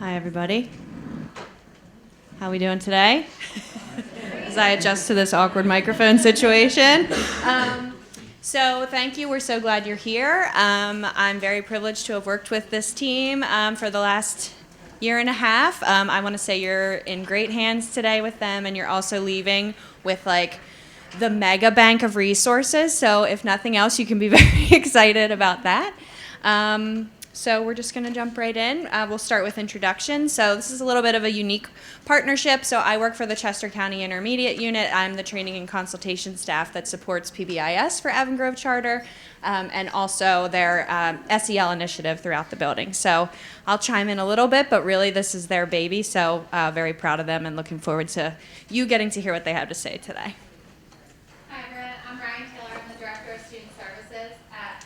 Hi, everybody. How we doing today? As I adjust to this awkward microphone situation. So thank you. We're so glad you're here. I'm very privileged to have worked with this team for the last year and a half. I want to say you're in great hands today with them, and you're also leaving with like the mega bank of resources. So if nothing else, you can be very excited about that. So we're just going to jump right in. We'll start with introductions. So this is a little bit of a unique partnership. So I work for the Chester County Intermediate Unit. I'm the training and consultation staff that supports PBIS for Avon Grove Charter, and also their SEL initiative throughout the building. So I'll chime in a little bit, but really this is their baby. So very proud of them and looking forward to you getting to hear what they have to say today. I'm Ryan Taylor. I'm the Director of Student Services at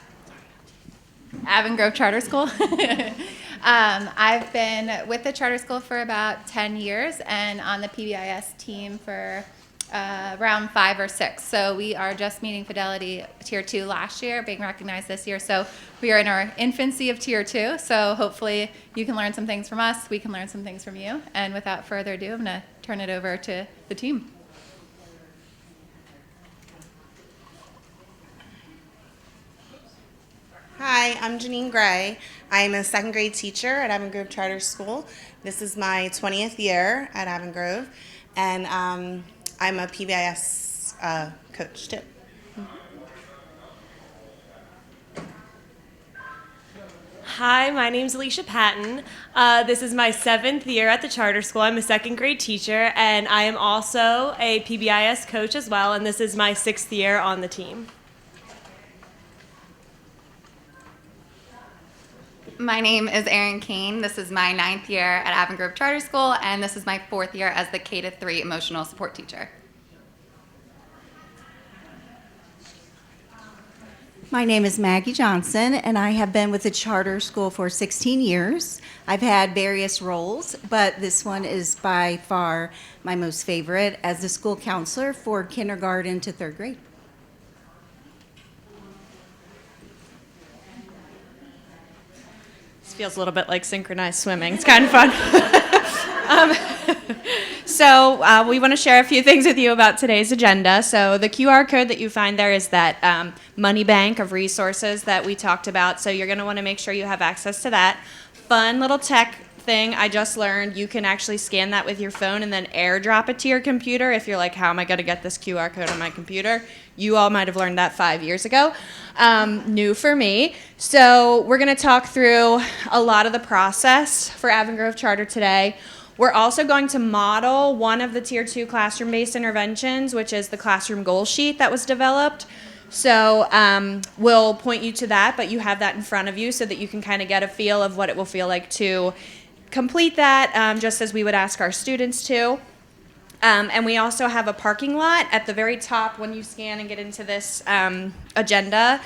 Avon Grove Charter School. I've been with the charter school for about 10 years and on the PBIS team for around 5 or 6. So we are just meeting Fidelity Tier 2 last year, being recognized this year. So we are in our infancy of Tier 2. So hopefully you can learn some things from us. We can learn some things from you. And without further ado, I'm going to turn it over to the team. Hi, I'm Janine Gray. I'm a second grade teacher at Avon Grove Charter School. This is my 20th year at Avon Grove, and I'm a PBIS coach too. Hi, my name's Alicia Patton. This is my 7th year at the charter school. I'm a second grade teacher, and I am also a PBIS coach as well, and this is my 6th year on the team. My name is Erin Kane. This is my 9th year at Avon Grove Charter School, and this is my 4th year as the K-3 emotional support teacher. My name is Maggie Johnson, and I have been with the charter school for 16 years. I've had various roles, but this one is by far my most favorite as the school counselor for kindergarten to 3rd grade. Feels a little bit like synchronized swimming. It's kind of fun. So we want to share a few things with you about today's agenda. So the QR code that you find there is that money bank of resources that we talked about. So you're going to want to make sure you have access to that. Fun little tech thing I just learned. You can actually scan that with your phone and then airdrop it to your computer. If you're like, how am I going to get this QR code on my computer? You all might have learned that 5 years ago. New for me. So we're going to talk through a lot of the process for Avon Grove Charter today. We're also going to model one of the Tier 2 classroom-based interventions, which is the classroom goal sheet that was developed. So we'll point you to that, but you have that in front of you so that you can kind of get a feel of what it will feel like to complete that, just as we would ask our students to. And we also have a parking lot at the very top when you scan and get into this agenda,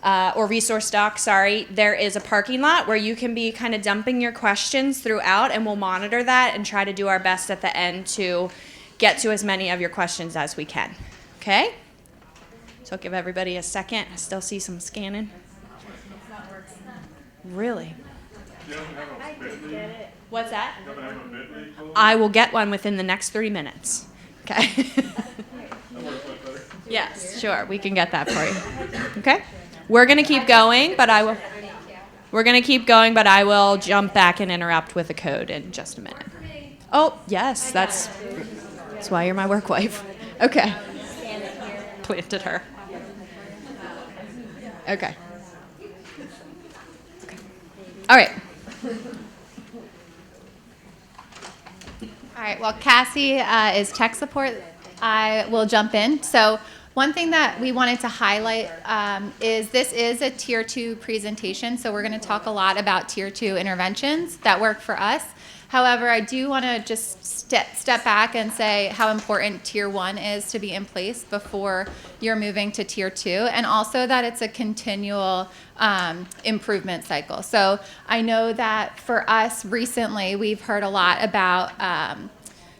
or resource doc, sorry. There is a parking lot where you can be kind of dumping your questions throughout, and we'll monitor that and try to do our best at the end to get to as many of your questions as we can. Okay? So I'll give everybody a second. I still see some scanning. Really? What's that? I will get one within the next 3 minutes. Okay? Yes, sure. We can get that for you. Okay? We're going to keep going, but I will. We're going to keep going, but I will jump back and interrupt with a code in just a minute. Oh, yes, that's why you're my work wife. Okay. Planted her. Okay. All right. All right, well, Cassie is tech support. I will jump in. So one thing that we wanted to highlight is this is a Tier 2 presentation, so we're going to talk a lot about Tier 2 interventions that work for us. However, I do want to just step back and say how important Tier 1 is to be in place before you're moving to Tier 2, and also that it's a continual improvement cycle. So I know that for us recently, we've heard a lot about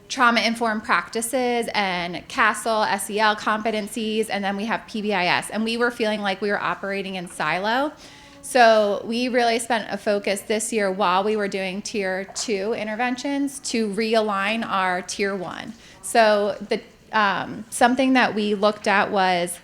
trauma-informed practices and CASEL, SEL competencies, and then we have PBIS. And we were feeling like we were operating in silo. So we really spent a focus this year while we were doing tier 2 interventions to realign our tier 1. So something that we looked at was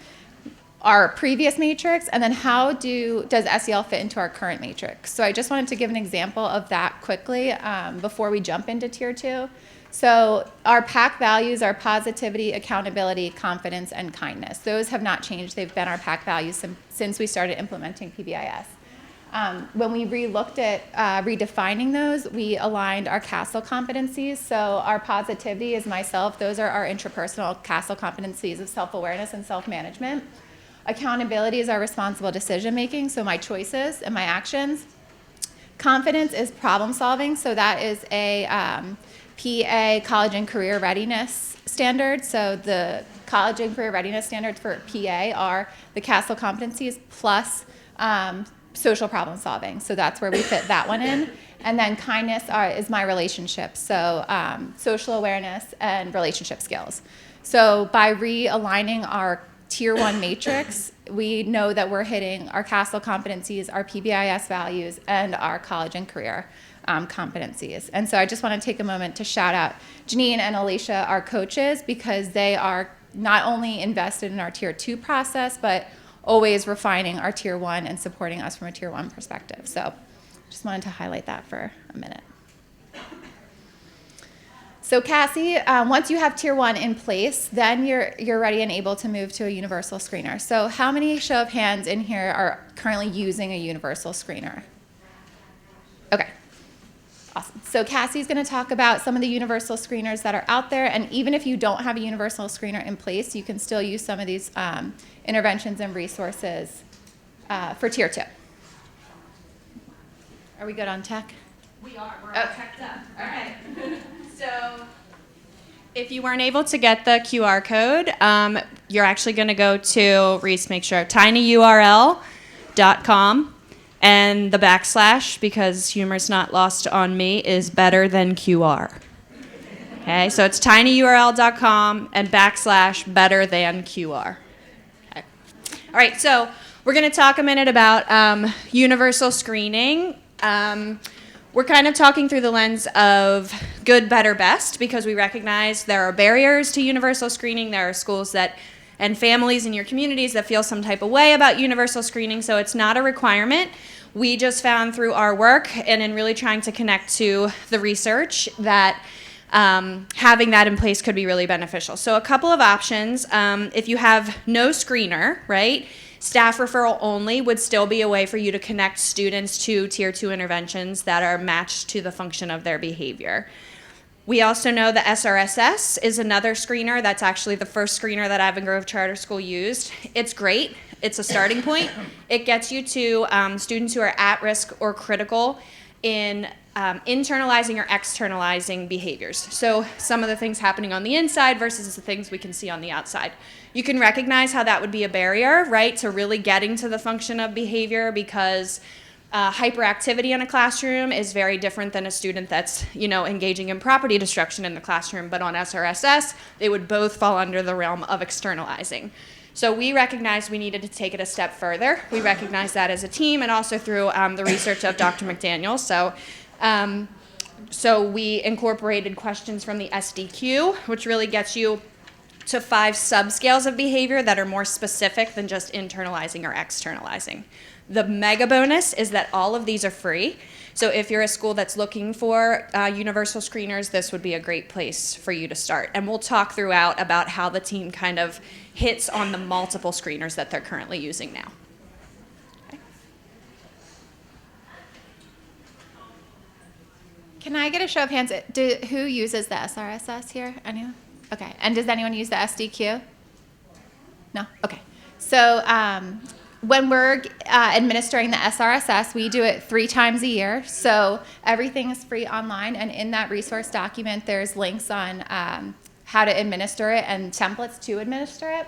our previous matrix, and then how does SEL fit into our current matrix. So I just wanted to give an example of that quickly before we jump into tier 2. So our PAC values are positivity, accountability, confidence, and kindness. Those have not changed. They've been our PAC values since we started implementing PBIS. When we re-looked at redefining those, we aligned our CASEL competencies. So our positivity is myself. Those are our intrapersonal CASEL competencies of self-awareness and self-management. Accountability is our responsible decision making, so my choices and my actions. Confidence is problem solving, so that is a PA, college and career readiness standard. So the college and career readiness standards for PA are the CASEL competencies plus social problem solving. So that's where we fit that one in. And then kindness is my relationship, so social awareness and relationship skills. So by realigning our tier 1 matrix, we know that we're hitting our CASEL competencies, our PBIS values, and our college and career competencies. And so I just want to take a moment to shout out Janine and Alicia, our coaches, because they are not only invested in our tier 2 process, but always refining our tier 1 and supporting us from a tier 1 perspective. So just wanted to highlight that for a minute. So Cassie, once you have tier 1 in place, then you're ready and able to move to a universal screener. So how many, show of hands, in here are currently using a universal screener? Okay, awesome. So Cassie's going to talk about some of the universal screeners that are out there, and even if you don't have a universal screener in place, you can still use some of these interventions and resources for tier 2. Are we good on tech? We are. We're all checked up. All right. So if you weren't able to get the QR code, you're actually going to go to, Reese, make sure, tinyurl.com, and the / because humor's not lost on me, is better than QR. Okay, so it's tinyurl.com and / better than QR. Okay. All right, so we're going to talk a minute about universal screening. We're kind of talking through the lens of good, better, best, because we recognize there are barriers to universal screening. There are schools and families in your communities that feel some type of way about universal screening, so it's not a requirement. We just found through our work and in really trying to connect to the research that having that in place could be really beneficial. So a couple of options. If you have no screener, right? Staff referral only would still be a way for you to connect students to tier 2 interventions that are matched to the function of their behavior. We also know the SRSS is another screener. That's actually the first screener that Avon Grove Charter School used. It's great. It's a starting point. It gets you to students who are at risk or critical in internalizing or externalizing behaviors. So some of the things happening on the inside versus the things we can see on the outside. You can recognize how that would be a barrier, right, to really getting to the function of behavior, because hyperactivity in a classroom is very different than a student that's, engaging in property destruction in the classroom. But on SRSS, they would both fall under the realm of externalizing. So we recognized we needed to take it a step further. We recognized that as a team, and also through the research of Dr. McDaniel. So we incorporated questions from the SDQ, which really gets you to 5 subscales of behavior that are more specific than just internalizing or externalizing. The mega bonus is that all of these are free. So if you're a school that's looking for universal screeners, this would be a great place for you to start. And we'll talk throughout about how the team kind of hits on the multiple screeners that they're currently using now. Okay. Can I get a show of hands? Who uses the SRSS here? Anyone? Okay. And does anyone use the SDQ? No? Okay. So when we're administering the SRSS, we do it 3 times a year. So everything is free online. And in that resource document, there's links on how to administer it and templates to administer it.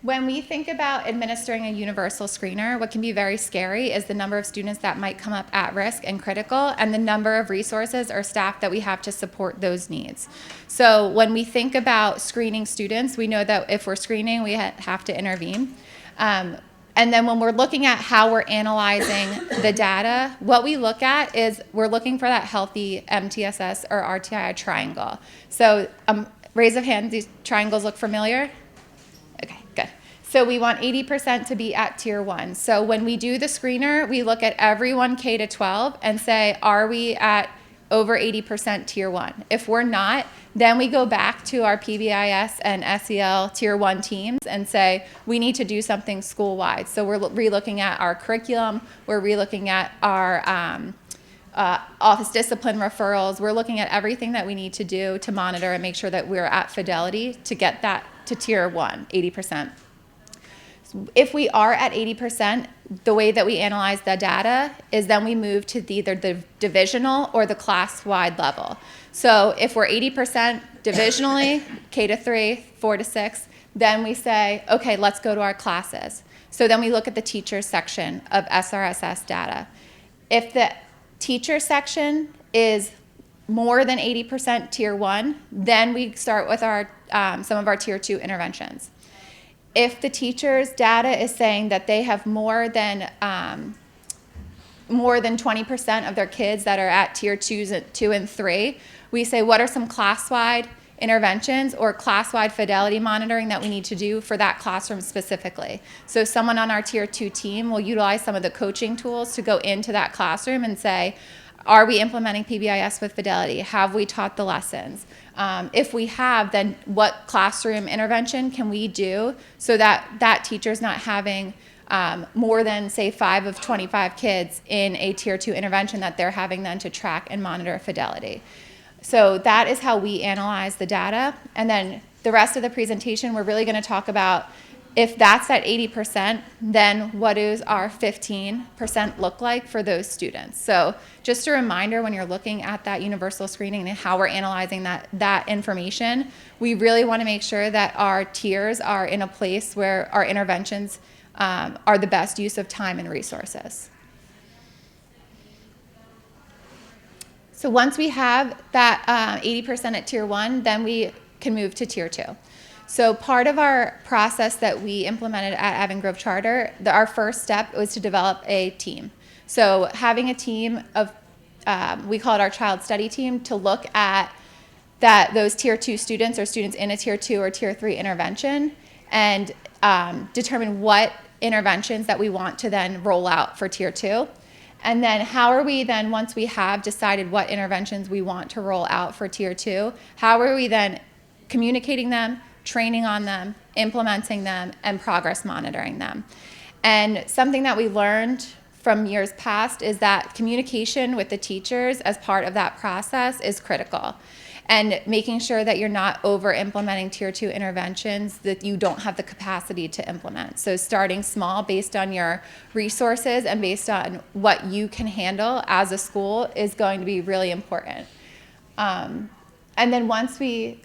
When we think about administering a universal screener, what can be very scary is the number of students that might come up at risk and critical, and the number of resources or staff that we have to support those needs. So when we think about screening students, we know that if we're screening, we have to intervene. And then when we're looking at how we're analyzing the data, what we look at is we're looking for that healthy MTSS or RTI triangle. So raise of hands, these triangles look familiar? Okay, good. So we want 80% to be at tier 1. So when we do the screener, we look at everyone K to 12 and say, are we at over 80% tier 1? If we're not, then we go back to our PBIS and SEL tier 1 teams and say, we need to do something school-wide. So we're relooking at our curriculum, we're relooking at our office discipline referrals, we're looking at everything that we need to do to monitor and make sure that we're at fidelity to get that to tier 1, 80%. If we are at 80%, the way that we analyze the data is then we move to either the divisional or the class-wide level. So if we're 80% divisionally, K to 3, 4 to 6, then we say, okay, let's go to our classes. So then we look at the teacher section of SRSS data. If the teacher section is more than 80% tier 1, then we start with our some of our tier 2 interventions. If the teacher's data is saying that they have more than 20% of their kids that are at tier 2 and 3, we say what are some class-wide interventions or class-wide fidelity monitoring that we need to do for that classroom specifically. So someone on our tier 2 team will utilize some of the coaching tools to go into that classroom and say, are we implementing PBIS with fidelity? Have we taught the lessons? If we have, then what classroom intervention can we do so that that teacher's not having more than, say, 5 of 25 kids in a tier 2 intervention that they're having then to track and monitor fidelity. So that is how we analyze the data. And then the rest of the presentation, we're really going to talk about if that's at 80%, then what does our 15% look like for those students? So just a reminder, when you're looking at that universal screening and how we're analyzing that information, we really want to make sure that our tiers are in a place where our interventions are the best use of time and resources. So once we have that 80% at tier 1, then we can move to tier 2. So part of our process that we implemented at Avon Grove Charter, our first step was to develop a team. So having a team of, we call it our child study team, to look at those tier 2 students or students in a tier 2 or tier 3 intervention and determine what interventions that we want to then roll out for tier 2. And then how are we then, once we have decided what interventions we want to roll out for tier 2, how are we then communicating them, training on them, implementing them, and progress monitoring them? And something that we learned from years past is that communication with the teachers as part of that process is critical. And making sure that you're not over implementing tier 2 interventions that you don't have the capacity to implement. So starting small based on your resources and based on what you can handle as a school is going to be really important. And then once we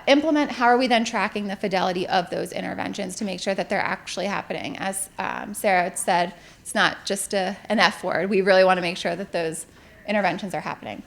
implement, how are we then tracking the fidelity of those interventions to make sure that they're actually happening? As Sarah said, it's not just an F word. We really want to make sure that those interventions are happening.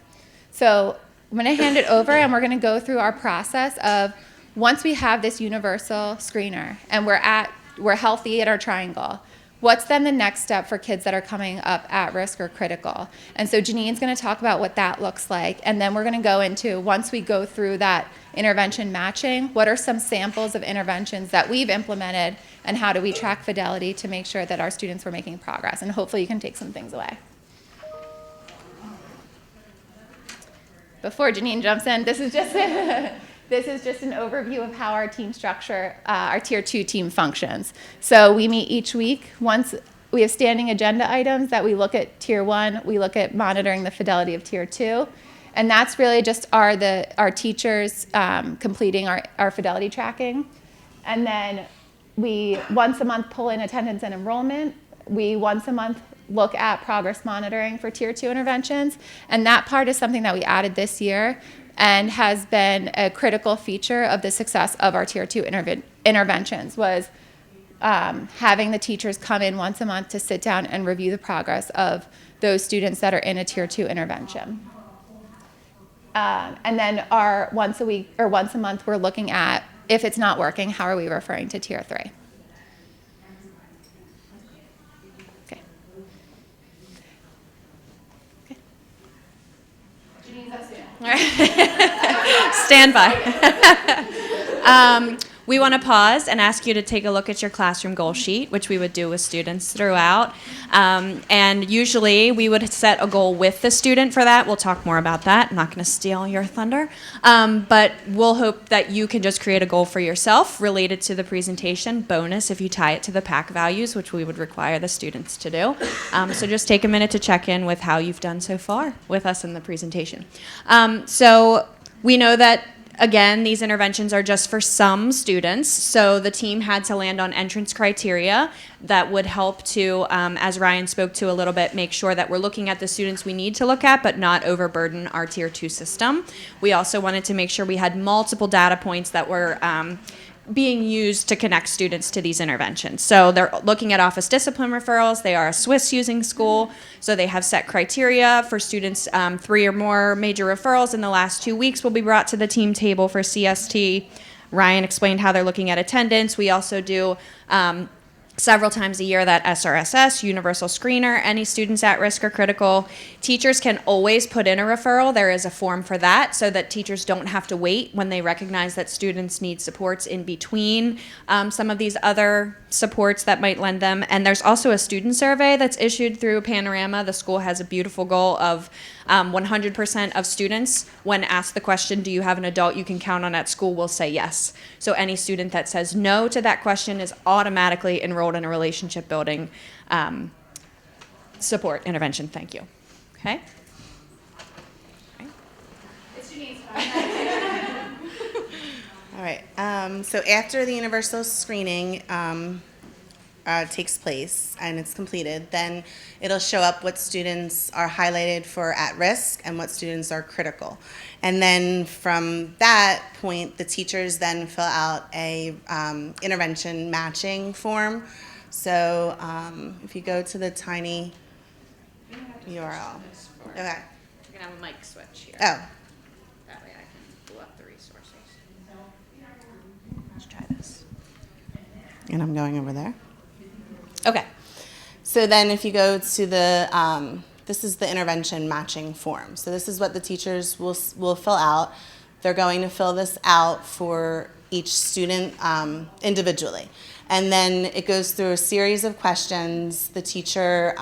So I'm going to hand it over, and we're going to go through our process of once we have this universal screener and we're healthy at our triangle, what's then the next step for kids that are coming up at risk or critical? And so Janine's going to talk about what that looks like, and then we're going to go into, once we go through that intervention matching, what are some samples of interventions that we've implemented, and how do we track fidelity to make sure that our students were making progress? And hopefully you can take some things away. Before Janine jumps in, this is just an overview of how our team structure, our tier 2 team functions. So we meet each week. Once we have standing agenda items that we look at tier 1, we look at monitoring the fidelity of tier 2. And that's really just our teachers completing our fidelity tracking. And then we once a month pull in attendance and enrollment. We once a month look at progress monitoring for tier 2 interventions. And that part is something that we added this year and has been a critical feature of the success of our tier 2 interventions, was having the teachers come in once a month to sit down and review the progress of those students that are in a tier 2 intervention. And then once a week or once a month, we're looking at, if it's not working, how are we referring to tier 3? Stand by. We want to pause and ask you to take a look at your classroom goal sheet, which we would do with students throughout. And usually we would set a goal with the student for that. We'll talk more about that. I'm not going to steal your thunder. But we'll hope that you can just create a goal for yourself related to the presentation. Bonus if you tie it to the PAC values, which we would require the students to do. So just take a minute to check in with how you've done so far with us in the presentation. So we know that again, these interventions are just for some students, so the team had to land on entrance criteria that would help to, as Ryan spoke to a little bit, make sure that we're looking at the students we need to look at, but not overburden our Tier 2 system. We also wanted to make sure we had multiple data points that were being used to connect students to these interventions. So they're looking at office discipline referrals. They are a Swiss using school, so they have set criteria for students. 3 or more major referrals in the last 2 weeks will be brought to the team table for CST. Ryan explained how they're looking at attendance. We also do several times a year that SRSS, universal screener, any students at risk or critical. Teachers can always put in a referral. There is a form for that so that teachers don't have to wait when they recognize that students need supports in between some of these other supports that might lend them. And there's also a student survey that's issued through Panorama. The school has a beautiful goal of 100% of students, when asked the question, do you have an adult you can count on at school, will say yes. So any student that says no to that question is automatically enrolled in a relationship building support intervention. Thank you. Okay? All right. So after the universal screening takes place and it's completed, then it'll show up what students are highlighted for at risk and what students are critical. And then from that point, the teachers then fill out a intervention matching form. So if you go to the tiny URL. Okay. We're going to have a mic switch here. Oh. That way I can pull up the resources. Let's try this. And I'm going over there. Okay. So then if you go to the, this is the intervention matching form. So this is what the teachers will fill out. They're going to fill this out for each student individually. And then it goes through a series of questions. The teacher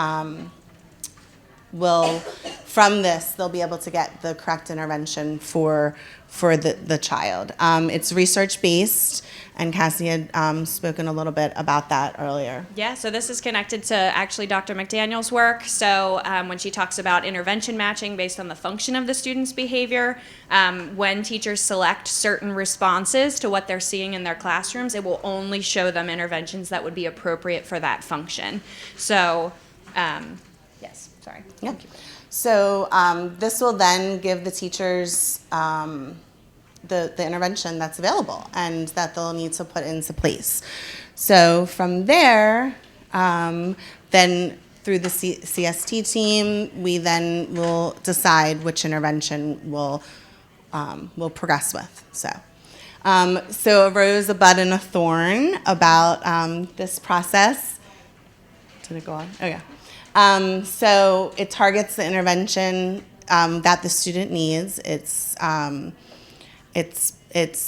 will, from this, they'll be able to get the correct intervention for the child. It's research-based, and Cassie had spoken a little bit about that earlier. Yeah, so this is connected to actually Dr. McDaniel's work. So when she talks about intervention matching based on the function of the student's behavior, when teachers select certain responses to what they're seeing in their classrooms, it will only show them interventions that would be appropriate for that function. So, yes, sorry. Yeah. Thank you. So this will then give the teachers the intervention that's available and that they'll need to put into place. So from there, then through the CST team, we then will decide which intervention we'll progress with. So arose a bud and a thorn about this process. Did it go on? Oh yeah. So it targets the intervention that the student needs. It's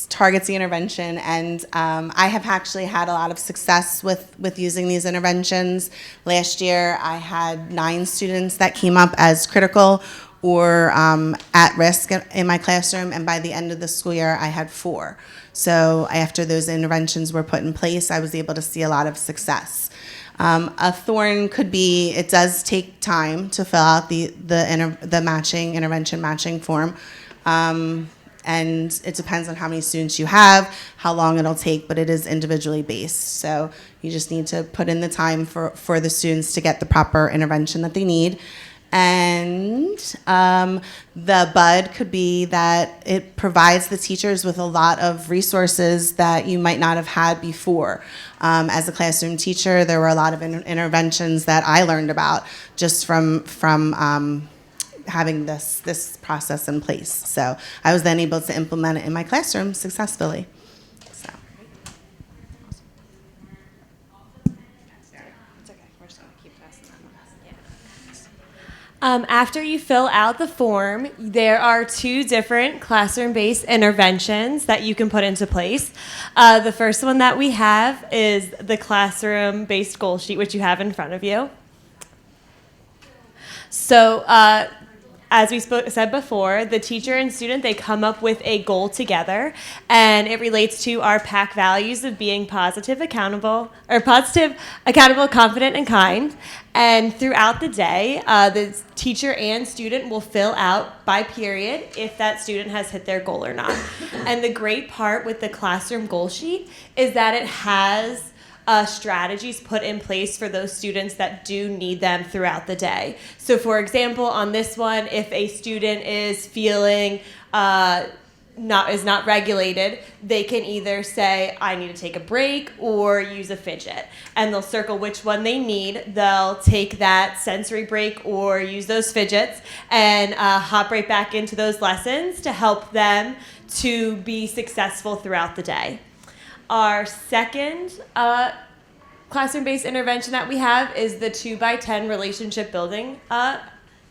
targets the intervention, and I have actually had a lot of success with using these interventions. Last year, I had 9 students that came up as critical or at risk in my classroom, and by the end of the school year, I had 4. So after those interventions were put in place, I was able to see a lot of success. A thorn could be, it does take time to fill out the intervention matching form. And it depends on how many students you have, how long it'll take, but it is individually based. So you just need to put in the time for the students to get the proper intervention that they need. And the BUD could be that it provides the teachers with a lot of resources that you might not have had before. As a classroom teacher, there were a lot of interventions that I learned about just from having this process in place. So I was then able to implement it in my classroom successfully. So. It's okay. We're just going to keep passing that one. After you fill out the form, there are 2 different classroom-based interventions that you can put into place. The first one that we have is the classroom-based goal sheet, which you have in front of you. So, as we said before, the teacher and student, they come up with a goal together, and it relates to our PAC values of being positive, accountable, confident, and kind. And throughout the day, the teacher and student will fill out by period if that student has hit their goal or not. And the great part with the classroom goal sheet is that it has strategies put in place for those students that do need them throughout the day. So for example, on this one, if a student is feeling not regulated, they can either say, I need to take a break, or use a fidget. And they'll circle which one they need. They'll take that sensory break or use those fidgets and hop right back into those lessons to help them to be successful throughout the day. Our second classroom-based intervention that we have is the 2x10 relationship building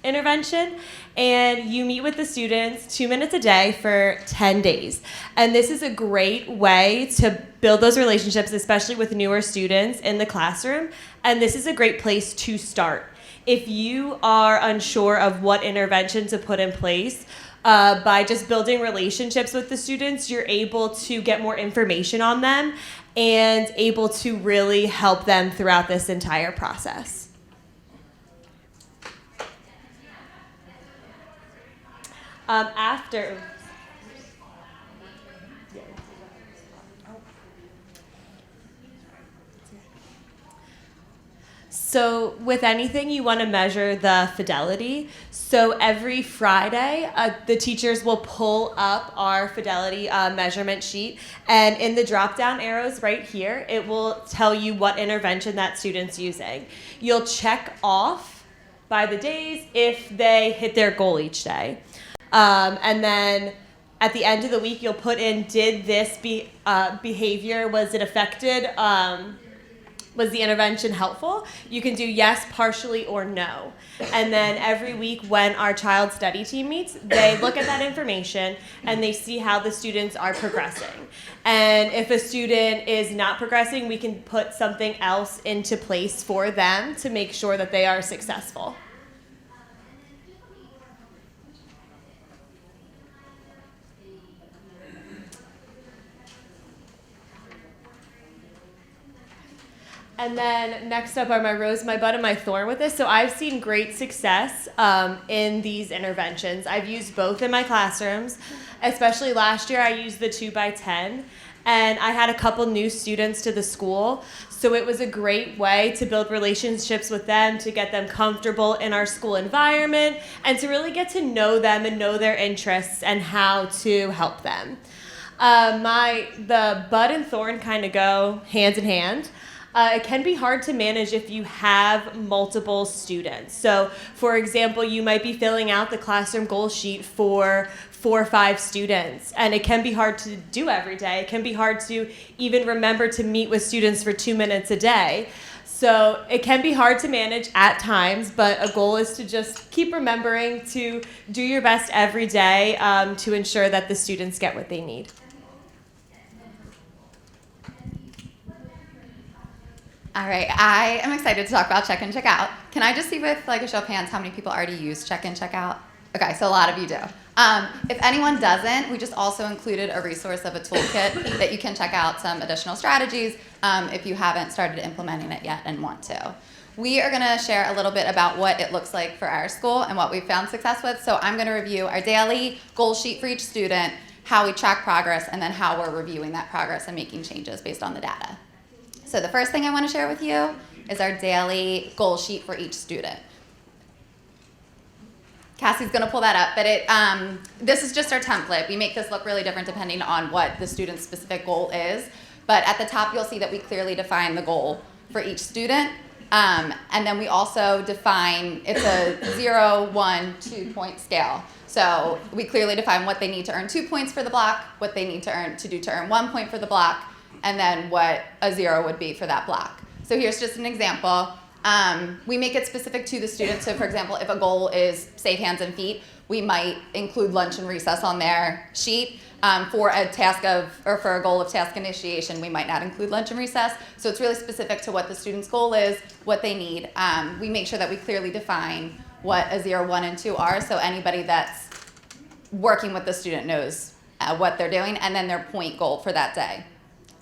intervention. And you meet with the students 2 minutes a day for 10 days. And this is a great way to build those relationships, especially with newer students in the classroom. And this is a great place to start. If you are unsure of what intervention to put in place, by just building relationships with the students, you're able to get more information on them and able to really help them throughout this entire process. So with anything, you want to measure the fidelity. So every Friday, the teachers will pull up our fidelity measurement sheet, and in the drop-down arrows right here, it will tell you what intervention that student's using. You'll check off by the days if they hit their goal each day. And then at the end of the week, you'll put in, did this behavior, was it affected? Was the intervention helpful? You can do yes, partially, or no. And then every week when our child study team meets, they look at that information and they see how the students are progressing. And if a student is not progressing, we can put something else into place for them to make sure that they are successful. And then next up are my rose, my bud, and my thorn with this. So I've seen great success in these interventions. I've used both in my classrooms, especially last year I used the 2x10. And I had a couple new students to the school. So it was a great way to build relationships with them, to get them comfortable in our school environment, and to really get to know them and know their interests and how to help them. The bud and thorn kind of go hand in hand. It can be hard to manage if you have multiple students. So, for example, you might be filling out the classroom goal sheet for 4 or 5 students, and it can be hard to do every day. It can be hard to even remember to meet with students for 2 minutes a day. So it can be hard to manage at times, but a goal is to just keep remembering to do your best every day to ensure that the students get what they need. All right, I am excited to talk about check in, check out. Can I just see with like a show of hands how many people already use check in, check out? Okay, so a lot of you do. If anyone doesn't, we just also included a resource of a toolkit that you can check out some additional strategies if you haven't started implementing it yet and want to. We are gonna share a little bit about what it looks like for our school and what we've found success with. So I'm gonna review our daily goal sheet for each student, how we track progress, and then how we're reviewing that progress and making changes based on the data. So the first thing I want to share with you is our daily goal sheet for each student. Cassie's going to pull that up, but this is just our template. We make this look really different depending on what the student's specific goal is. But at the top, you'll see that we clearly define the goal for each student. And then we also define, it's a 0, 1, 2 point scale. So we clearly define what they need to earn 2 points for the block, what they need to earn 1 point for the block, and then what a 0 would be for that block. So here's just an example. We make it specific to the student. So for example, if a goal is safe hands and feet, we might include lunch and recess on their sheet. For a goal of task initiation, we might not include lunch and recess. So it's really specific to what the student's goal is, what they need. We make sure that we clearly define what a 0, 1, and 2 are, so anybody that's working with the student knows what they're doing, and then their point goal for that day.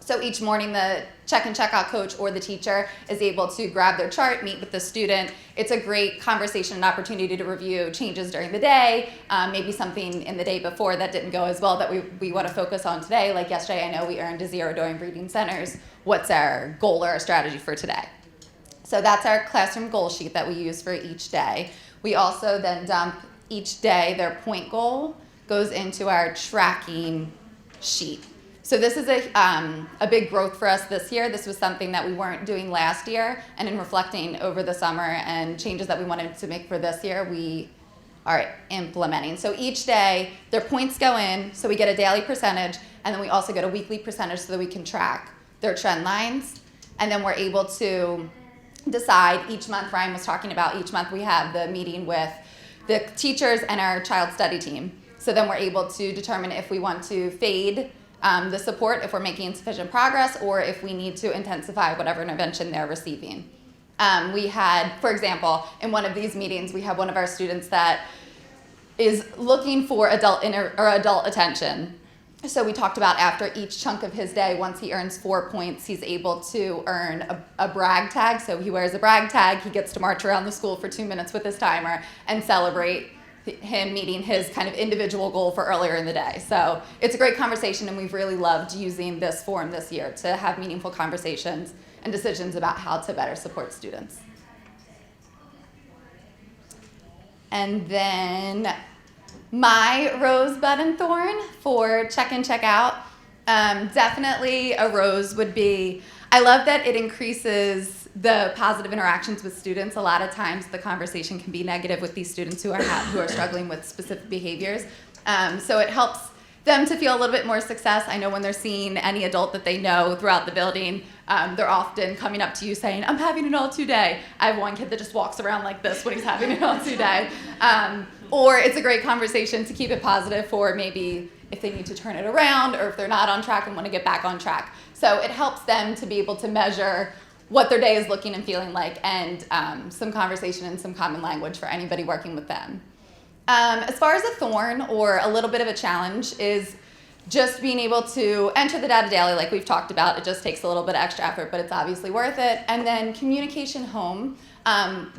So each morning, the check and checkout coach or the teacher is able to grab their chart, meet with the student. It's a great conversation and opportunity to review changes during the day, maybe something in the day before that didn't go as well that we want to focus on today. Like yesterday, I know we earned a 0 during reading centers. What's our goal or our strategy for today? So that's our classroom goal sheet that we use for each day. We also then dump each day their point goal goes into our tracking sheet. So this is a big growth for us this year. This was something that we weren't doing last year, and in reflecting over the summer and changes that we wanted to make for this year, we are implementing. So each day, their points go in, so we get a daily percentage, and then we also get a weekly percentage so that we can track their trend lines, and then we're able to decide each month. Ryan was talking about each month we have the meeting with the teachers and our child study team. So then we're able to determine if we want to fade the support if we're making insufficient progress, or if we need to intensify whatever intervention they're receiving. We had, for example, in one of these meetings, we have one of our students that is looking for adult attention. So we talked about after each chunk of his day, once he earns 4 points, he's able to earn a brag tag. So he wears a brag tag, he gets to march around the school for 2 minutes with his timer and celebrate him meeting his kind of individual goal for earlier in the day. So it's a great conversation, and we've really loved using this forum this year to have meaningful conversations and decisions about how to better support students. And then my rosebud and thorn for check and check out. Definitely a rose would be, I love that it increases the positive interactions with students. A lot of times the conversation can be negative with these students who are struggling with specific behaviors. So it helps them to feel a little bit more success. I know when they're seeing any adult that they know throughout the building, they're often coming up to you saying, I'm having an all-2 day. I have one kid that just walks around like this when he's having an all-2 day. Or it's a great conversation to keep it positive for maybe if they need to turn it around, or if they're not on track and want to get back on track. So it helps them to be able to measure what their day is looking and feeling like, and some conversation and some common language for anybody working with them. As far as a thorn or a little bit of a challenge is just being able to enter the data daily like we've talked about. It just takes a little bit of extra effort, but it's obviously worth it. And then communication home.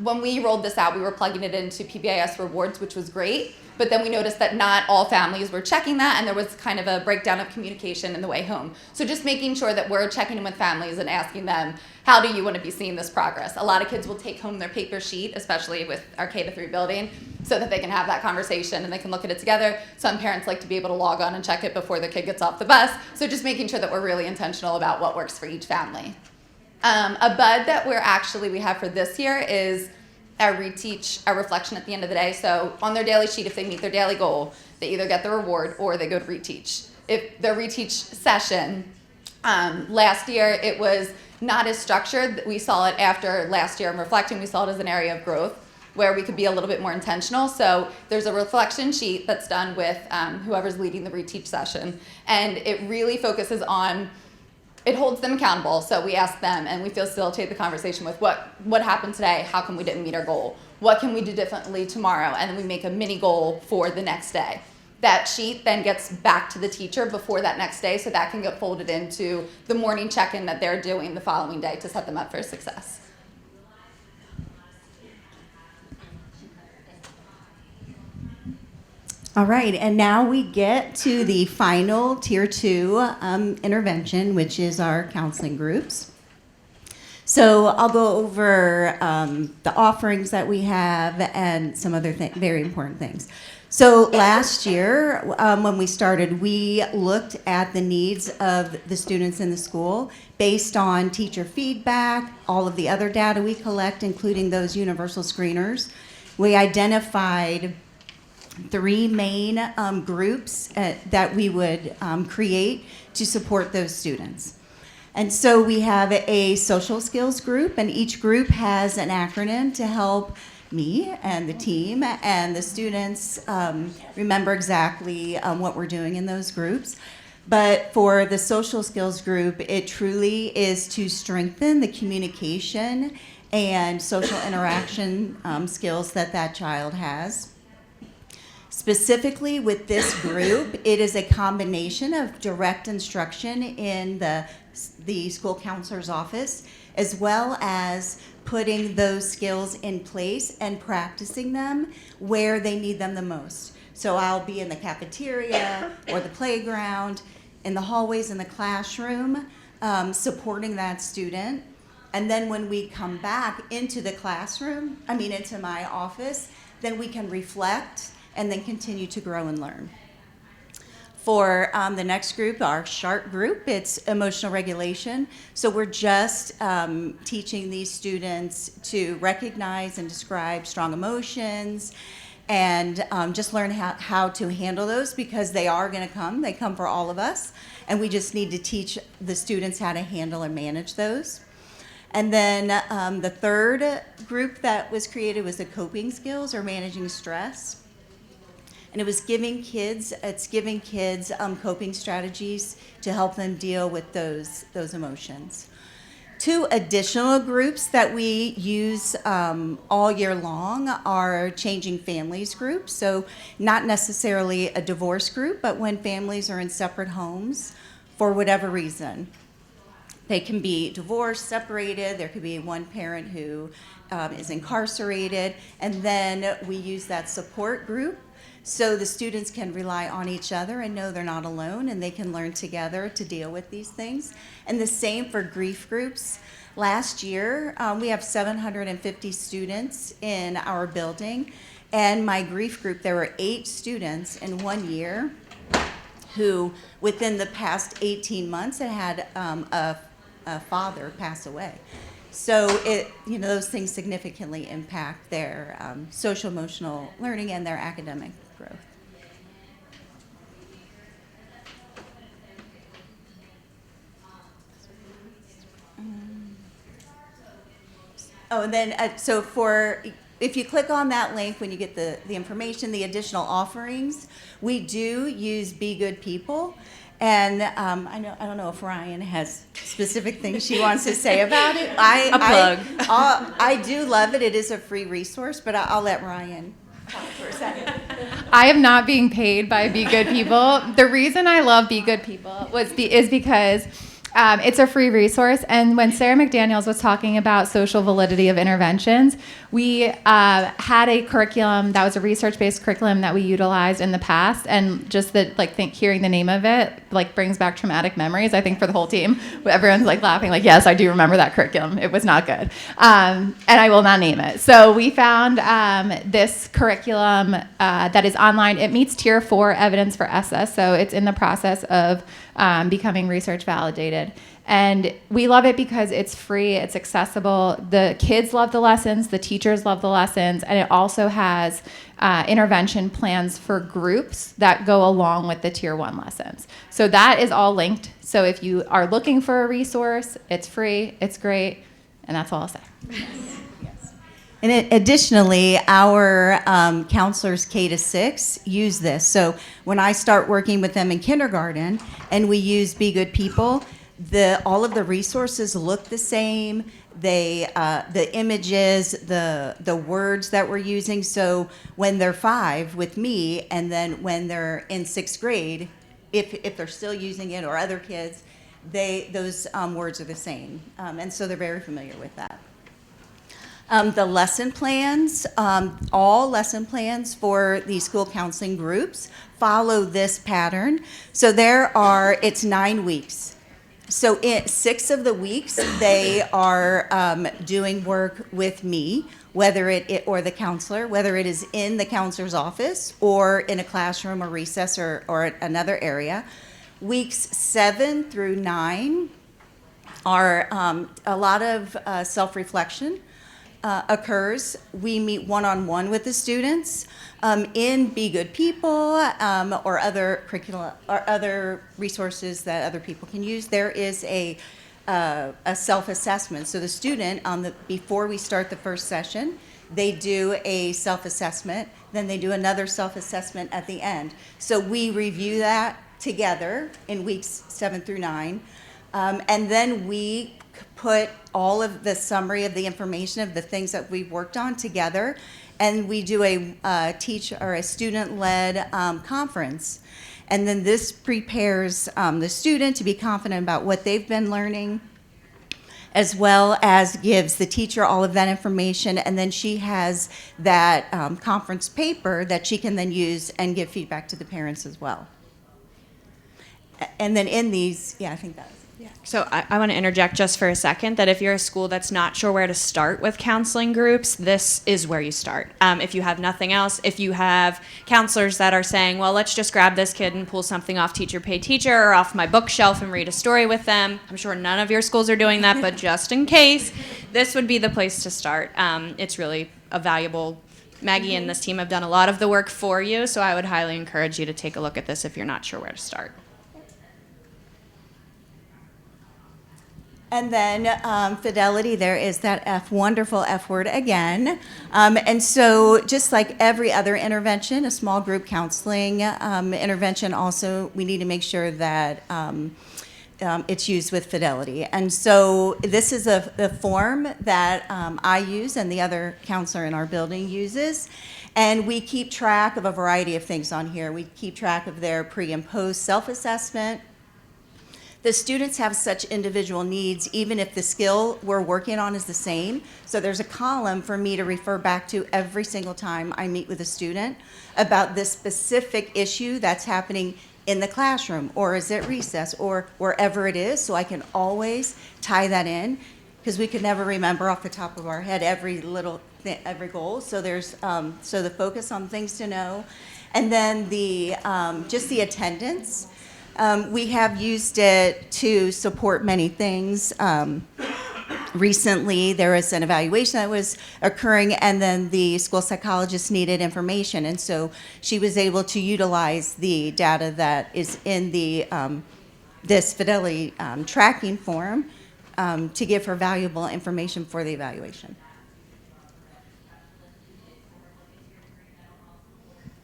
When we rolled this out, we were plugging it into PBIS rewards, which was great. But then we noticed that not all families were checking that, and there was kind of a breakdown of communication in the way home. So just making sure that we're checking in with families and asking them, how do you want to be seeing this progress? A lot of kids will take home their paper sheet, especially with our K-3 building, so that they can have that conversation and they can look at it together. Some parents like to be able to log on and check it before their kid gets off the bus. So just making sure that we're really intentional about what works for each family. A bud that we have for this year is our reteach, our reflection at the end of the day. So on their daily sheet, if they meet their daily goal, they either get the reward or they go to reteach. If their reteach session, last year it was not as structured. We saw it after last year in reflecting, we saw it as an area of growth where we could be a little bit more intentional. So there's a reflection sheet that's done with whoever's leading the reteach session. And it really focuses on, it holds them accountable. So we ask them and we facilitate the conversation with what happened today? How come we didn't meet our goal? What can we do differently tomorrow? And then we make a mini goal for the next day. That sheet then gets back to the teacher before that next day, so that can get folded into the morning check-in that they're doing the following day to set them up for success. All right, and now we get to the final Tier 2 intervention, which is our counseling groups. So I'll go over the offerings that we have and some other very important things. So last year, when we started, we looked at the needs of the students in the school based on teacher feedback, all of the other data we collect, including those universal screeners. We identified 3 main groups that we would create to support those students. And so we have a social skills group, and each group has an acronym to help me and the team and the students remember exactly what we're doing in those groups. But for the social skills group, it truly is to strengthen the communication and social interaction skills that that child has. Specifically with this group, it is a combination of direct instruction in the school counselor's office, as well as putting those skills in place and practicing them where they need them the most. So I'll be in the cafeteria or the playground, in the hallways in the classroom, supporting that student. And then when we come back into the classroom, into my office, then we can reflect and then continue to grow and learn. For the next group, our SHARP group, it's emotional regulation. So we're just teaching these students to recognize and describe strong emotions and just learn how to handle those, because they are going to come. They come for all of us, and we just need to teach the students how to handle and manage those. And then the third group that was created was the coping skills or managing stress. And it was giving kids coping strategies to help them deal with those emotions. Two additional groups that we use all year long are changing families groups. So not necessarily a divorce group, but when families are in separate homes for whatever reason. They can be divorced, separated. There could be one parent who is incarcerated. And then we use that support group so the students can rely on each other and know they're not alone, and they can learn together to deal with these things. And the same for grief groups. Last year, we have 750 students in our building, and my grief group, there were 8 students in 1 year who, within the past 18 months, had a father pass away. So those things significantly impact their social emotional learning and their academic growth. And then if you click on that link when you get the information, the additional offerings, we do use Be Good People. And I don't know if Ryan has specific things she wants to say about it. A plug. I do love it. It is a free resource, but I'll let Ryan talk for a second. I am not being paid by Be Good People. The reason I love Be Good People is because it's a free resource. And when Sarah McDaniels was talking about social validity of interventions, we had a curriculum that was a research-based curriculum that we utilized in the past. And just hearing the name of it brings back traumatic memories, I think, for the whole team. Everyone's laughing, yes, I do remember that curriculum. It was not good. And I will not name it. So we found this curriculum that is online. It meets Tier 4 evidence for ESSA, so it's in the process of becoming research validated. And we love it because it's free, it's accessible. The kids love the lessons, the teachers love the lessons, and it also has intervention plans for groups that go along with the Tier 1 lessons. So that is all linked. So if you are looking for a resource, it's free, it's great, and that's all I'll say. And additionally, our counselors K-6 use this. So when I start working with them in kindergarten and we use Be Good People, all of the resources look the same. The images, the words that we're using. So when they're 5 with me, and then when they're in 6th grade, if they're still using it, or other kids, those words are the same. And so they're very familiar with that. The lesson plans, all lesson plans for the school counseling groups follow this pattern. So it's 9 weeks. So 6 of the weeks, they are doing work with me, whether or the counselor, whether it is in the counselor's office or in a classroom or recess or another area. Weeks 7 through 9 are a lot of self-reflection. Occurs. We meet one-on-one with the students in Be Good People or other curricula or other resources that other people can use. There is a a self-assessment. So the student, before we start the first session, they do a self-assessment, then they do another self-assessment at the end. So we review that together in weeks 7 through 9, and then we put all of the summary of the information of the things that we've worked on together, and we do a student-led conference. And then this prepares the student to be confident about what they've been learning, as well as gives the teacher all of that information, and then she has that conference paper that she can then use and give feedback to the parents as well. And then in these, I think that's. So I want to interject just for a second that if you're a school that's not sure where to start with counseling groups, this is where you start. If you have nothing else, if you have counselors that are saying, well, let's just grab this kid and pull something off Teacher Pay Teacher or off my bookshelf and read a story with them. I'm sure none of your schools are doing that, but just in case, this would be the place to start. It's really a valuable. Maggie and this team have done a lot of the work for you, so I would highly encourage you to take a look at this if you're not sure where to start. And then fidelity, there is that wonderful F word again. And so just like every other intervention, a small group counseling intervention also, we need to make sure that it's used with fidelity. And so this is a form that I use and the other counselor in our building uses. And we keep track of a variety of things on here. We keep track of their pre and post self-assessment. The students have such individual needs, even if the skill we're working on is the same. So there's a column for me to refer back to every single time I meet with a student about this specific issue that's happening in the classroom, or is it recess, or wherever it is, so I can always tie that in, because we could never remember off the top of our head every little thing, every goal. So there's so the focus on things to know, and then the just the attendance. We have used it to support many things. Recently, there was an evaluation that was occurring, and then the school psychologist needed information, and so she was able to utilize the data that is in the this fidelity tracking form to give her valuable information for the evaluation.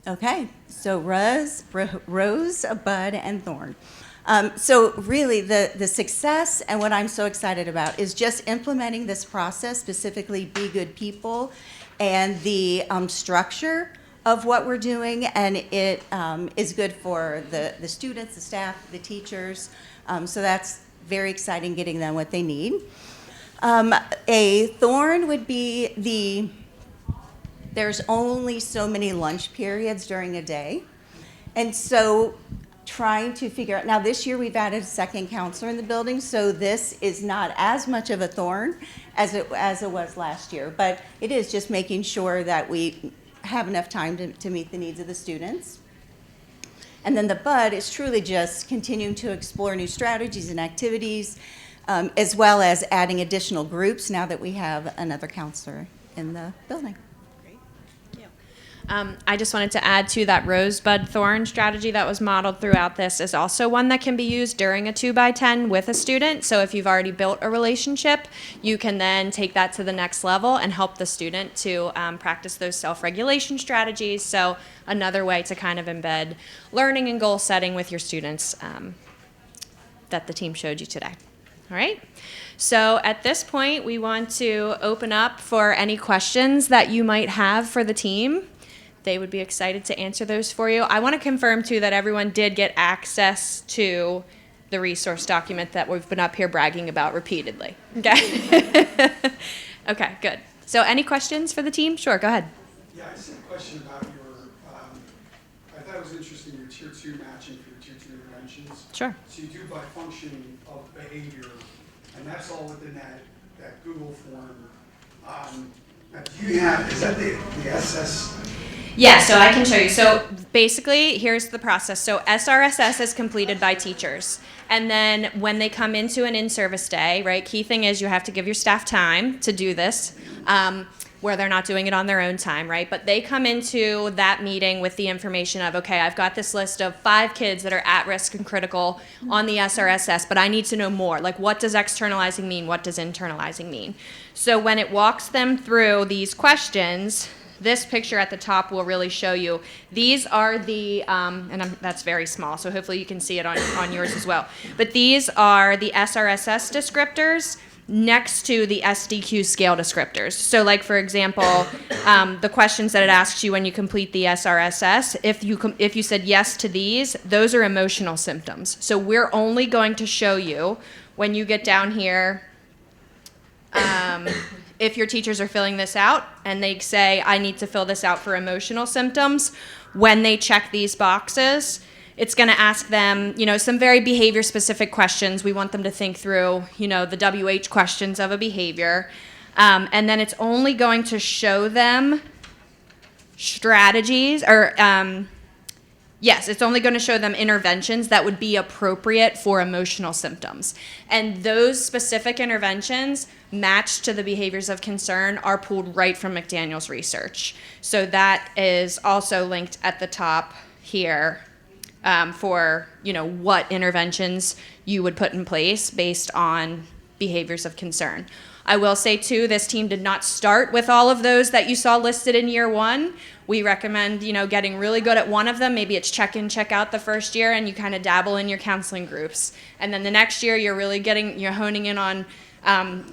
Okay, so rose, bud, and thorn. So really the success and what I'm so excited about is just implementing this process, specifically Be Good People, and the structure of what we're doing, and it is good for the students, the staff, the teachers. So that's very exciting, getting them what they need. A thorn would be there's only so many lunch periods during a day. And so trying to figure out, now this year we've added a second counselor in the building, so this is not as much of a thorn as it was last year, but it is just making sure that we have enough time to meet the needs of the students. And then the bud is truly just continuing to explore new strategies and activities, as well as adding additional groups now that we have another counselor in the building. I just wanted to add to that rosebud thorn strategy that was modeled throughout this is also one that can be used during a 2x10 with a student. So if you've already built a relationship, you can then take that to the next level and help the student to practice those self-regulation strategies. So another way to kind of embed learning and goal setting with your students that the team showed you today. All right. So at this point, we want to open up for any questions that you might have for the team. They would be excited to answer those for you. I want to confirm, too, that everyone did get access to the resource document that we've been up here bragging about repeatedly. Okay? Okay, good. So any questions for the team? Sure, go ahead. Yeah, I just had a question about your, I thought it was interesting, your Tier 2 matching for your Tier 2 interventions. Sure. So you do by function of behavior, and that's all within that Google form. Now, do you have, is that the SS? Yeah, so I can show you. So basically, here's the process. So SRSS is completed by teachers. And then when they come into an in-service day, right, key thing is you have to give your staff time to do this. where they're not doing it on their own time, right? But they come into that meeting with the information of, okay, I've got this list of 5 kids that are at risk and critical on the SRSS, but I need to know more. Like, what does externalizing mean? What does internalizing mean? So when it walks them through these questions, this picture at the top will really show you. These are the, that's very small, so hopefully you can see it on yours as well. But these are the SRSS descriptors next to the SDQ scale descriptors. So like, for example, the questions that it asks you when you complete the SRSS, if you said yes to these, those are emotional symptoms. So we're only going to show you when you get down here, if your teachers are filling this out and they say, I need to fill this out for emotional symptoms, when they check these boxes, it's going to ask them, some very behavior-specific questions. We want them to think through, the WH questions of a behavior. And then it's only going to show them strategies, it's only going to show them interventions that would be appropriate for emotional symptoms. And those specific interventions matched to the behaviors of concern are pulled right from McDaniel's research. So that is also linked at the top here. For what interventions you would put in place based on behaviors of concern. I will say too, this team did not start with all of those that you saw listed in year 1. We recommend getting really good at one of them. Maybe it's check in, check out the first year, and you kind of dabble in your counseling groups. And then the next year you're really you're honing in on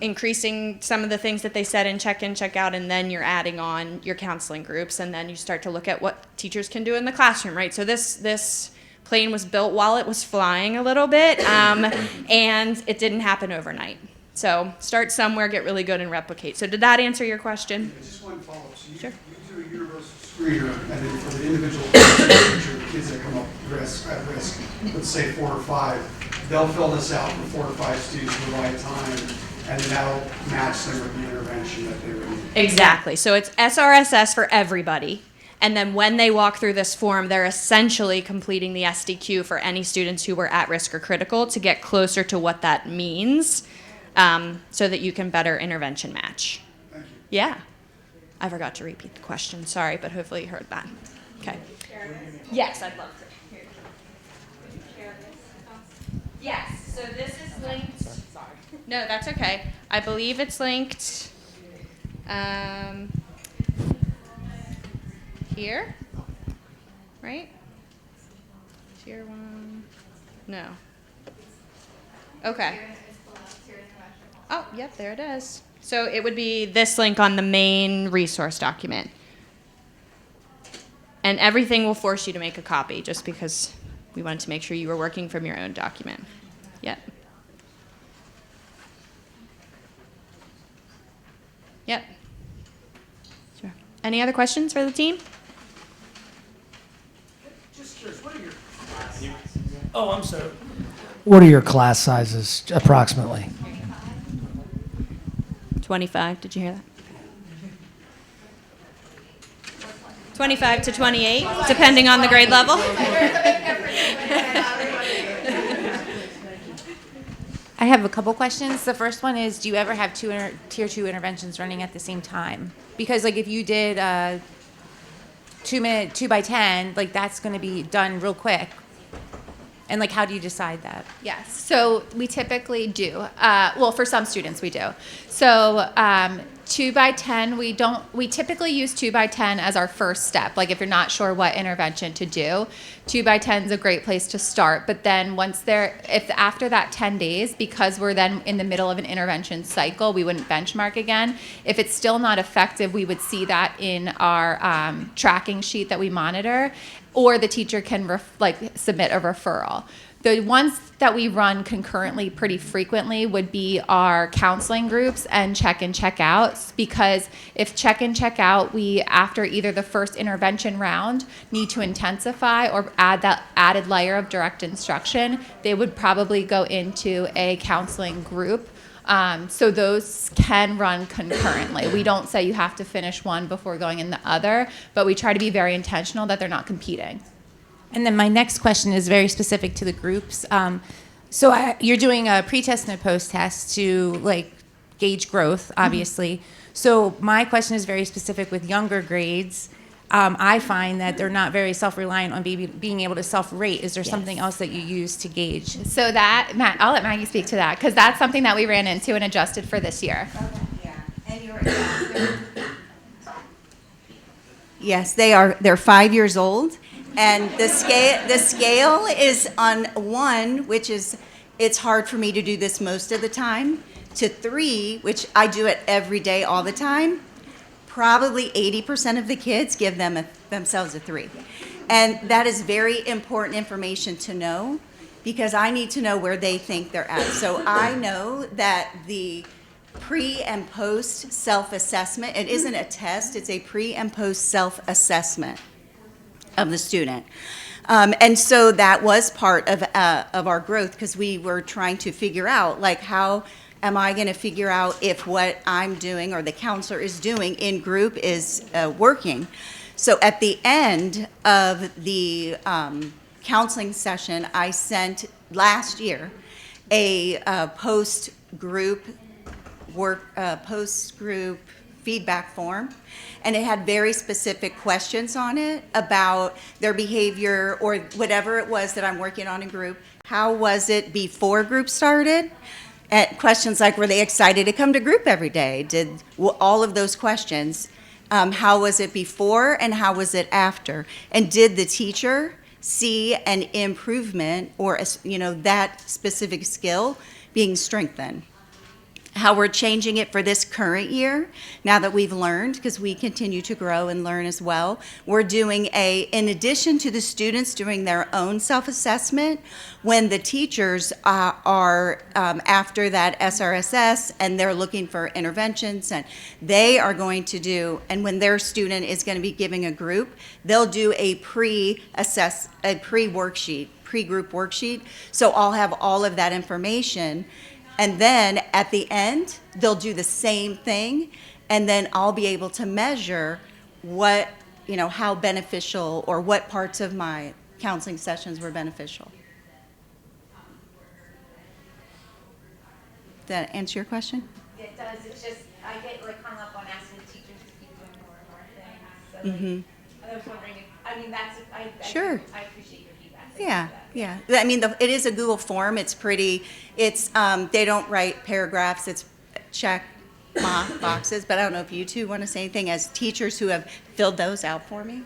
increasing some of the things that they said in check in, check out, and then you're adding on your counseling groups, and then you start to look at what teachers can do in the classroom, right? So this plane was built while it was flying a little bit, and it didn't happen overnight. So start somewhere, get really good, and replicate. So did that answer your question? Just one follow-up. So Sure. You do a universal screener, and then for the individual kids that come up at risk, let's say 4 or 5, they'll fill this out for 4 or 5 students at the right time, and then that'll match them with the intervention that they would need. Exactly. So it's SRSS for everybody. And then when they walk through this form, they're essentially completing the SDQ for any students who were at risk or critical to get closer to what that means, so that you can better intervention match. Thank you. Yeah. I forgot to repeat the question. Sorry, but hopefully you heard that. Okay. Yes, I'd love to. Here. Yes, so this is linked. Sorry. No, that's okay. I believe it's linked here, right? Tier 1. No. Okay. Oh, yep, there it is. So it would be this link on the main resource document. And everything will force you to make a copy just because we wanted to make sure you were working from your own document. Yep. Yep. Sure. Any other questions for the team? Just curious, what are your class sizes? Oh, I'm sorry. What are your class sizes approximately? 25. Did you hear that? 25 to 28, depending on the grade level. I have a couple questions. The first one is, do you ever have tier 2 interventions running at the same time? Because like if you did 2 by 10, like that's going to be done real quick. And like, how do you decide that? Yes, so we typically do. Well, for some students we do. So 2 by 10, we typically use 2 by 10 as our first step. Like if you're not sure what intervention to do, 2 by 10 is a great place to start. But then if after that 10 days, because we're then in the middle of an intervention cycle, we wouldn't benchmark again. If it's still not effective, we would see that in our tracking sheet that we monitor, or the teacher can submit a referral. The ones that we run concurrently pretty frequently would be our counseling groups and check in, check outs, because if check in, check out, we, after either the first intervention round, need to intensify or add that added layer of direct instruction, they would probably go into a counseling group. So those can run concurrently. We don't say you have to finish one before going in the other, but we try to be very intentional that they're not competing. And then my next question is very specific to the groups. You're doing a pre-test and a post-test to like gauge growth, obviously. So my question is very specific with younger grades. I find that they're not very self-reliant on being able to self-rate. Is there something else that you use to gauge? So that, Matt, I'll let Maggie speak to that because that's something that we ran into and adjusted for this year. Yeah, and you're yes, they are. They're 5 years old, and the scale is on 1, which is it's hard for me to do this most of the time, to 3, which I do it every day, all the time. Probably 80% of the kids give themselves a 3, and that is very important information to know because I need to know where they think they're at. So I know that the pre and post self-assessment, it isn't a test, it's a pre and post self-assessment of the student. And so that was part of our growth because we were trying to figure out, like, how am I going to figure out if what I'm doing or the counselor is doing in group is working. So at the end of the counseling session, I sent last year a post-group feedback form, and it had very specific questions on it about their behavior or whatever it was that I'm working on in group. How was it before group started? And questions like, were they excited to come to group every day? All of those questions. How was it before and how was it after? And did the teacher see an improvement or that specific skill being strengthened? How we're changing it for this current year, now that we've learned, because we continue to grow and learn as well. We're doing in addition to the students doing their own self-assessment, when the teachers are after that SRSS and they're looking for interventions, and they are going to do, and when their student is going to be giving a group, they'll do a pre-group worksheet. So I'll have all of that information. And then at the end, they'll do the same thing, and then I'll be able to measure how beneficial or what parts of my counseling sessions were beneficial. Did that answer your question? It does. It's just I get hung up on asking the teachers to keep doing more and more things. So I was wondering if Sure. I appreciate your feedback. Yeah. I mean, it is a Google form. It's pretty. It's they don't write paragraphs. It's check boxes. But I don't know if you two want to say anything as teachers who have filled those out for me.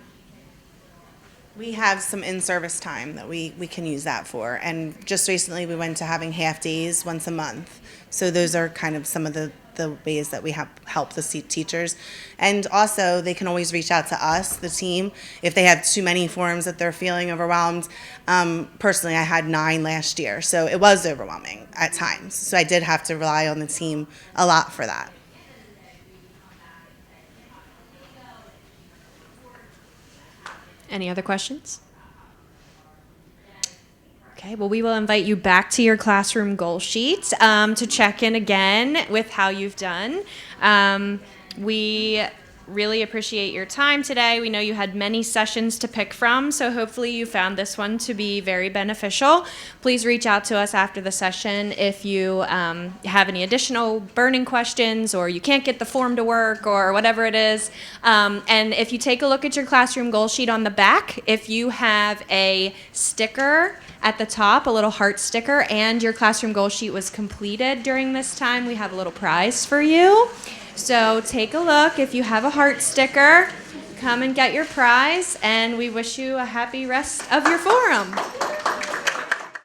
We have some in-service time that we can use that for. And just recently we went to having half days once a month. So those are kind of some of the ways that we have helped the teachers. And also they can always reach out to us, the team, if they have too many forms that they're feeling overwhelmed. Personally, I had 9 last year, so it was overwhelming at times. So I did have to rely on the team a lot for that. Any other questions? Okay, well, we will invite you back to your classroom goal sheet to check in again with how you've done. We really appreciate your time today. We know you had many sessions to pick from, so hopefully you found this one to be very beneficial. Please reach out to us after the session if you have any additional burning questions or you can't get the form to work or whatever it is. And if you take a look at your classroom goal sheet on the back, if you have a sticker at the top, a little heart sticker, and your classroom goal sheet was completed during this time, we have a little prize for you. So take a look. If you have a heart sticker, come and get your prize, and we wish you a happy rest of your forum.